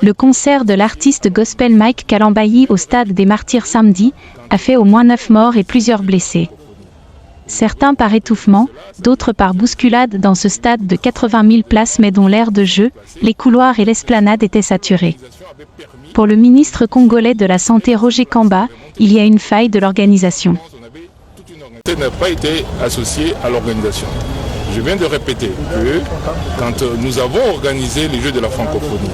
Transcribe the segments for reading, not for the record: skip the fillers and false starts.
Le concert de l'artiste gospel Mike Kalambayi au stade des Martyrs samedi a fait au moins 9 morts et plusieurs blessés. Certains par étouffement, d'autres par bousculade dans ce stade de 80 000 places mais dont l'aire de jeu, les couloirs et l'esplanade étaient saturés. Pour le ministre congolais de la Santé Roger Kamba, il y a une faille de l'organisation. N'a pas été associé à l'organisation. Je viens de répéter que quand nous avons organisé les Jeux de la francophonie,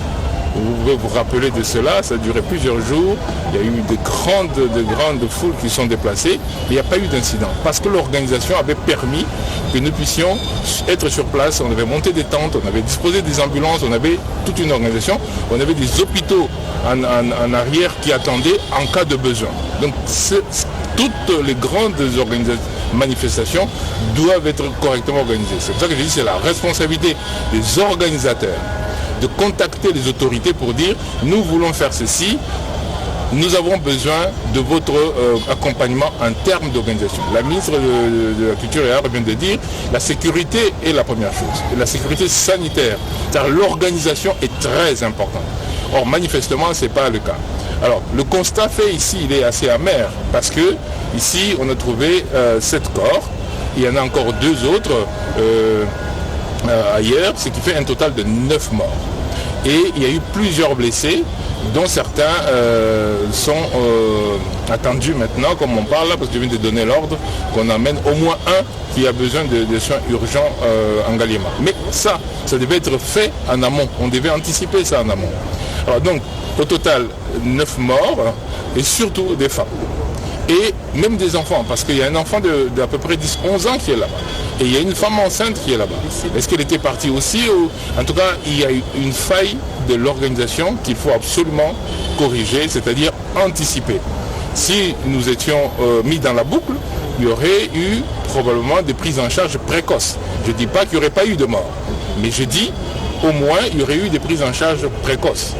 vous pouvez vous rappeler de cela, ça a duré plusieurs jours, il y a eu de grandes foules qui sont déplacées, mais il n'y a pas eu d'incident, parce que l'organisation avait permis que nous puissions être sur place, on avait monté des tentes, on avait disposé des ambulances, on avait toute une organisation, on avait des hôpitaux en arrière qui attendaient en cas de besoin. Donc toutes les grandes manifestations doivent être correctement organisées. C'est pour ça que je dis que c'est la responsabilité des organisateurs de contacter les autorités pour dire nous voulons faire ceci, nous avons besoin de votre accompagnement en termes d'organisation. La ministre de la Culture et Arts vient de dire la sécurité est la première chose, et la sécurité sanitaire, car l'organisation est très importante. Or manifestement ce n'est pas le cas. Alors le constat fait ici il est assez amer parce que ici on a trouvé 7 corps, il y en a encore 2 autres ailleurs, ce qui fait un total de 9 morts. Et il y a eu plusieurs blessés, dont certains sont attendus maintenant, comme on parle là, parce que je viens de donner l'ordre qu'on amène au moins un qui a besoin de soins urgents en Ngaliema. Mais ça devait être fait en amont, on devait anticiper ça en amont. Alors donc, au total, 9 morts, et surtout des femmes. Et même des enfants, parce qu'il y a un enfant d'à peu près 10-11 ans qui est là-bas. Et il y a une femme enceinte qui est là-bas. Est-ce qu'elle était partie aussi ou... En tout cas, il y a une faille de l'organisation qu'il faut absolument corriger, c'est-à-dire anticiper. Si nous étions mis dans la boucle, il y aurait eu probablement des prises en charge précoces. Je ne dis pas qu'il n'y aurait pas eu de mort, mais je dis au moins il y aurait eu des prises en charge précoces.